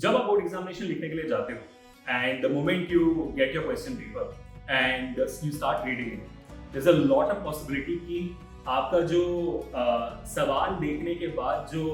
जब आप board examination लिखने के लिए जाते हो and the moment you get your question paper and you start reading it, there is a lot of possibility कि आपका जो सवाल देखने के बाद जो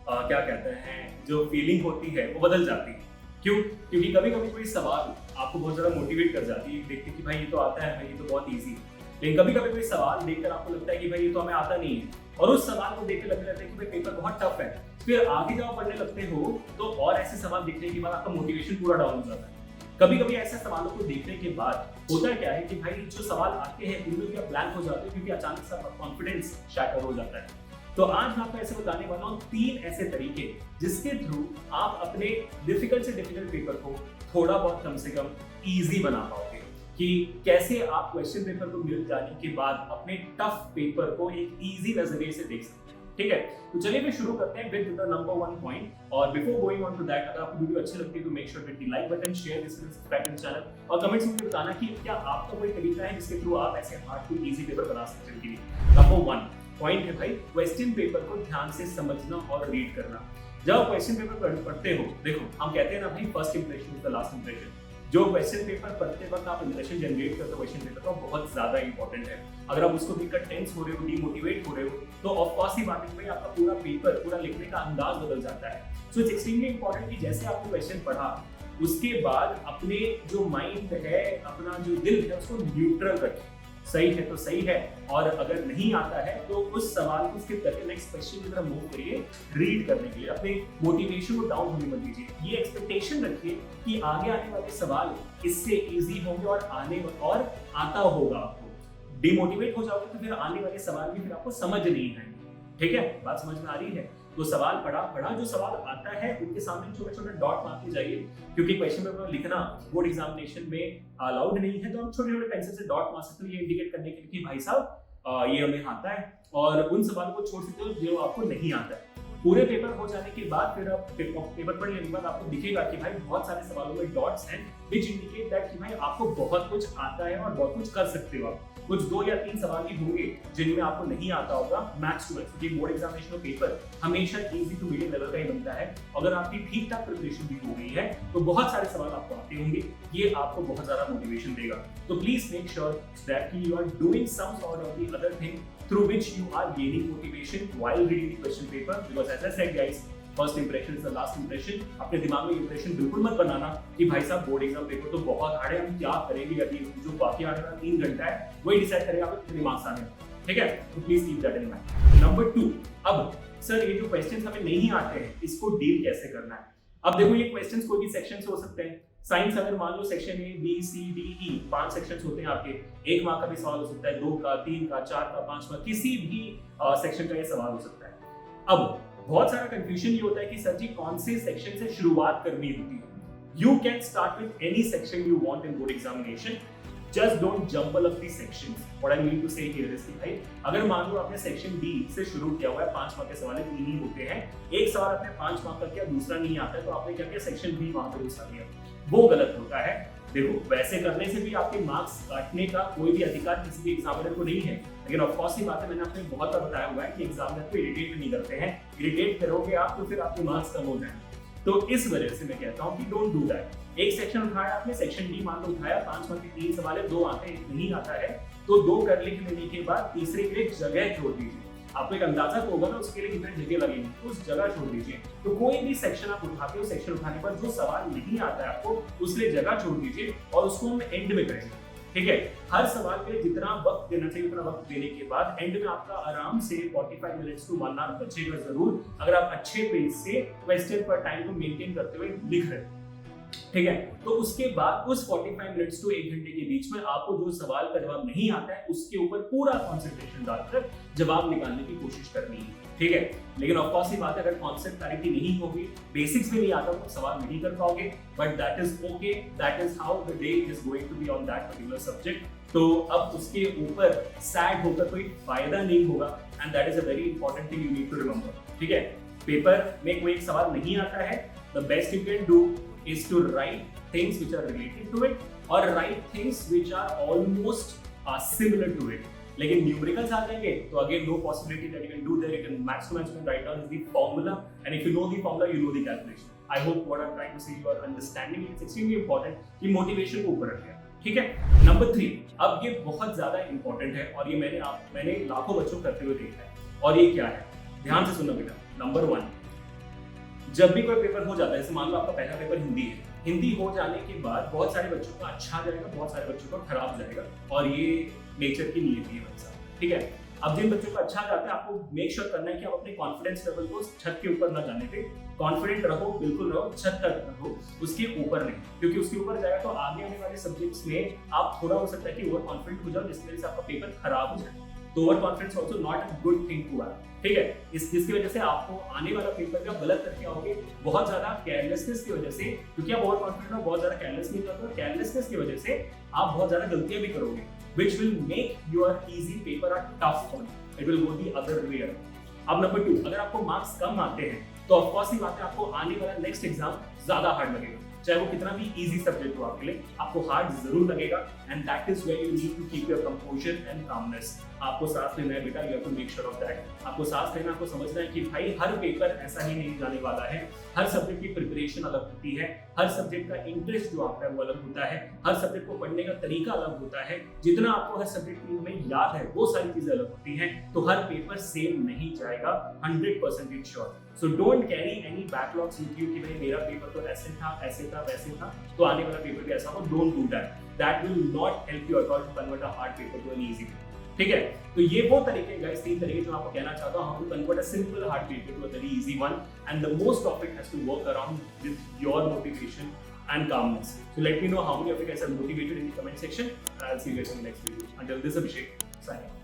क्या कहते हैं जो फीलिंग होती है वो बदल जाती है। क्यों? क्योंकि कभी कभी कोई सवाल आपको बहुत ज़्यादा मोटिवेट कर जाती है, देखते कि भाई ये तो आता है, भाई ये तो बहुत ईजी है। लेकिन कभी कभी कोई सवाल देखकर आपको लगता है कि भाई ये तो हमें आता नहीं है, और उस सवाल को देखकर लगने लगता है कि भाई पेपर बहुत टफ है। फिर आगे जब आप पढ़ने लगते हो तो और ऐसे सवाल देखने के बाद आपका मोटिवेशन पूरा डाउन हो जाता है। कभी कभी ऐसे सवालों को देखने के बाद होता क्या है कि भाई जो सवाल आते हैं उनमें भी आप ब्लैंक हो जाते हो, क्योंकि अचानक से आपका कॉन्फिडेंस शैटर हो जाता है। तो आज मैं आपको ऐसे बताने वाला हूँ 3 ऐसे तरीके जिसके थ्रू आप अपने डिफिकल्ट से डिफिकल्ट पेपर को थोड़ा बहुत कम से कम इजी बना पाओगे, कि कैसे आप क्वेश्चन पेपर को मिल जाने के बाद अपने टफ पेपर को एक इजी नजरिए से देख सकते हैं। ठीक है, तो चलिए फिर शुरू करते हैं विद द नंबर 1 पॉइंट। और before going on to that, अगर आपको वीडियो अच्छी लगती है तो make sure to hit the like button, share this with subscribe to channel, और कमेंट्स में बताना कि क्या आपका कोई तरीका है जिसके थ्रू आप ऐसे हार्ड टू इजी पेपर बना सकते हैं। नंबर 1 पॉइंट है भाई, क्वेश्चन पेपर को ध्यान से समझना और रीड करना। जब आप क्वेश्चन पेपर पढ़ते हो, देखो हम कहते हैं ना भाई, first impression is the last impression. जो क्वेश्चन पेपर पढ़ते वक्त आप इंप्रेशन जनरेट करते हो क्वेश्चन पेपर का, बहुत ज्यादा इंपॉर्टेंट है। अगर आप उसको देखकर टेंस हो रहे हो, डिमोटिवेट हो रहे हो, तो ऑफ कोर्स ही बात है भाई आपका पूरा पेपर, पूरा लिखने का अंदाज बदल जाता है। सो इट्स एक्सट्रीमली इंपॉर्टेंट कि जैसे आपने क्वेश्चन पढ़ा उसके बाद अपने जो माइंड है, अपना जो दिल है, उसको न्यूट्रल रखें। सही है तो सही है, और अगर नहीं आता है तो उस सवाल को स्किप करके नेक्स्ट क्वेश्चन की तरफ मूव करिए रीड करने के लिए। अपने मोटिवेशन को डाउन होने मत दीजिए। ये एक्सपेक्टेशन रखिए कि आगे आने वाले सवाल इससे इजी होंगे और आता होगा आपको। डिमोटिवेट हो जाओगे तो फिर आने वाले सवाल भी फिर आपको समझ नहीं आएंगे। ठीक है, बात समझ में आ रही है? तो सवाल पढ़ा जो सवाल आता है उनके सामने छोटे छोटे डॉट मारते जाइए, क्योंकि क्वेश्चन पेपर लिखना बोर्ड एग्जामिनेशन में अलाउड नहीं है। तो हम छोटे छोटे पेंसिल से डॉट मार सकते हो, ये इंडिकेट करने के लिए कि भाई साहब ये हमें आता है, और उन सवालों को छोड़ सकते हो जो आपको नहीं आता है। पूरे पेपर हो जाने के बाद फिर आप पेपर पढ़ लेने के बाद आपको दिखेगा कि भाई बहुत सारे सवालों में डॉट्स हैं, विच इंडिकेट दैट कि भाई आपको बहुत कुछ आता है और बहुत कुछ कर सकते हो आप। कुछ 2 या 3 सवाल ही होंगे जिनमें आपको नहीं आता होगा मैथ्स टू मैथ्स, क्योंकि बोर्ड एग्जामिनेशन का पेपर हमेशा इजी टू मीडियम लेवल का ही बनता है। अगर आपकी ठीक ठाक प्रिपरेशन भी हो गई है तो बहुत सारे सवाल आपको आते होंगे, ये आपको बहुत ज्यादा मोटिवेशन देगा। तो please make sure that you are doing some sort of the other thing through which you are gaining motivation while reading the question paper, because as I said guys, first impression is the last impression। अपने दिमाग में impression बिल्कुल मत बनाना कि भाई साहब board exam paper तो बहुत हार्ड है, हम क्या करेंगे, यदि जो बाकी आने वाला 3 घंटा है वही डिसाइड करेगा आपके कितने मार्क्स आने हैं। ठीक है, तो please keep that in mind. Number 2, अब सर ये जो क्वेश्चंस हमें नहीं आते हैं इसको डील कैसे करना है। अब देखो ये क्वेश्चंस कोई भी सेक्शन से हो सकते हैं। साइंस अगर मान लो section A B C D E 5 sections होते हैं आपके, 1 मार्क का भी सवाल हो सकता है, 2 का, 3 का, 4 का, 5 का, किसी भी सेक्शन का ये सवाल हो सकता है। अब बहुत सारा कंफ्यूजन ये होता है कि सर जी कौन से सेक्शन से शुरुआत करनी होती है। You can start with any section you want in board examination, just don't jumble up the sections. What I mean to say here is कि भाई अगर मान लो आपने सेक्शन डी से शुरू किया हुआ है, 5 मार्क के सवाल 3 ही होते हैं, एक सवाल आपने 5 मार्क का किया, दूसरा नहीं आता है, तो आपने क्या किया, सेक्शन बी वहां पे दूसरा किया, वो गलत होता है। देखो वैसे करने से भी आपके मार्क्स काटने का कोई भी अधिकार किसी भी एग्जामिनर को नहीं है, लेकिन ऑफ कोर्स ये बात है, मैंने आपको बहुत बार बताया हुआ है कि एग्जामिनर को इरिटेट नहीं करते हैं। इरिटेट करोगे आप तो फिर आपके मार्क्स कम हो जाएंगे। तो इस वजह से मैं कहता हूँ कि डोंट डू दैट। एक सेक्शन उठाया आपने, सेक्शन डी मान लो उठाया, 5 मार्क के 3 सवाल है, 2 आते हैं, 1 नहीं आता है, तो 2 कर लेने के बाद तीसरे के लिए जगह छोड़ दीजिए। आपको एक अंदाजा तो होगा ना उसके लिए कितनी जगह लगेगी, तो उस जगह छोड़ दीजिए। तो कोई भी सेक्शन आप उठाते हो, सेक्शन उठाने पर जो सवाल नहीं आता है आपको उसके लिए जगह छोड़ दीजिए, और उसको हम एंड में करेंगे। ठीक है, हर सवाल के लिए जितना वक्त देना चाहिए उतना वक्त देने के बाद एंड में आपका आराम से 45 मिनट्स टू 1 आवर बचेगा जरूर, अगर आप अच्छे पेज से क्वेश्चन पर टाइम को मेंटेन करते हुए लिख रहे हैं। ठीक है, तो उसके बाद उस 45 मिनट्स टू 1 घंटे के बीच में आपको जो सवाल का जवाब नहीं आता है उसके ऊपर पूरा कंसंट्रेशन डालकर जवाब निकालने की कोशिश करनी है। ठीक है, लेकिन ऑफ कोर्स ये बात है, अगर कॉन्सेप्ट क्लैरिटी नहीं होगी, बेसिक्स भी नहीं आता तो सवाल नहीं कर पाओगे, but that is okay, that is how the day is going to be on that particular subject. तो अब उसके ऊपर सैड होकर कोई फायदा नहीं होगा, and that is a very important thing you need to remember. ठीक है, पेपर में कोई एक सवाल नहीं आता है, the best you can do is to write things which are related to it, or write things which are almost similar to it. लेकिन न्यूमेरिकल्स आ जाएंगे तो again no possibility that you can do there. You can max to max write down the formula, and if you know the formula you know the calculation. I hope what I am trying to say you are understanding it's extremely important कि motivation को ऊपर रखें, ठीक है। Number 3, अब ये बहुत ज्यादा इंपॉर्टेंट है और ये मैंने लाखों बच्चों को करते हुए देखा है। और ये क्या है, ध्यान से सुनना बेटा। नंबर 1, जब भी कोई पेपर हो जाता है, जैसे मान लो आपका पहला पेपर हिंदी है, हिंदी हो जाने के बाद बहुत सारे बच्चों का अच्छा जाएगा, बहुत सारे बच्चों का खराब जाएगा, और ये नेचर की नियति है भाई साहब, ठीक है। अब जिन बच्चों का अच्छा जाता है, आपको मेक श्योर करना है कि आप अपने कॉन्फिडेंस लेवल को छत के ऊपर ना जाने दें। कॉन्फिडेंट रहो, बिल्कुल रहो, छत तक रहो, उसके ऊपर नहीं, क्योंकि उसके ऊपर जाएगा तो आगे आने वाले सब्जेक्ट्स में आप थोड़ा हो सकता है कि ओवर कॉन्फिडेंट हो जाओ, जिसकी वजह से आपका पेपर खराब हो जाए। तो over confidence also not a good thing to have, ठीक है। जिसकी वजह से आपको आने वाला पेपर का गलत करके आओगे, बहुत ज्यादा केयरलेसनेस की वजह से, क्योंकि आप ओवर कॉन्फिडेंट हो, बहुत ज्यादा केयरलेस नहीं करते हो, केयरलेसनेस की वजह से आप बहुत ज्यादा गलतियां भी करोगे, which will make your easy paper a tough one. It will go the other way around. अब नंबर 2, अगर आपको मार्क्स कम आते हैं तो ऑफ कोर्स ही बात है, आपको आने वाला नेक्स्ट एग्जाम ज्यादा हार्ड लगेगा, चाहे वो कितना भी इजी सब्जेक्ट हो आपके लिए, आपको हार्ड जरूर लगेगा। And that is where you need to keep your composure and calmness. आपको सांस लेना है बेटा, you have to make sure of that. आपको सांस लेना, आपको समझना है कि भाई हर पेपर ऐसा ही नहीं जाने वाला है, हर सब्जेक्ट की प्रिपरेशन अलग होती है, हर सब्जेक्ट का इंटरेस्ट जो आपका है वो अलग होता है, हर सब्जेक्ट को पढ़ने का तरीका अलग होता है, जितना आपको हर सब्जेक्ट में याद है वो सारी चीजें अलग होती हैं, तो हर पेपर सेम नहीं जाएगा, 100% sure. So don't carry any backlogs with you कि भाई मेरा पेपर तो ऐसे था, ऐसे था, वैसे था, तो आने वाला पेपर भी ऐसा हो। Don't do that, that will not help you at all to convert a hard paper to an easy paper, ठीक है। तो ये वो तरीके गाइस, 3 तरीके जो आपको कहना चाहता हूं, how to convert a simple hard paper to a very easy one, and the most of it has to work around with your motivation and calmness. So let me know how many of you guys are motivated in the comment section, and I'll see you guys in the next video. Until this, Abhishek signing off.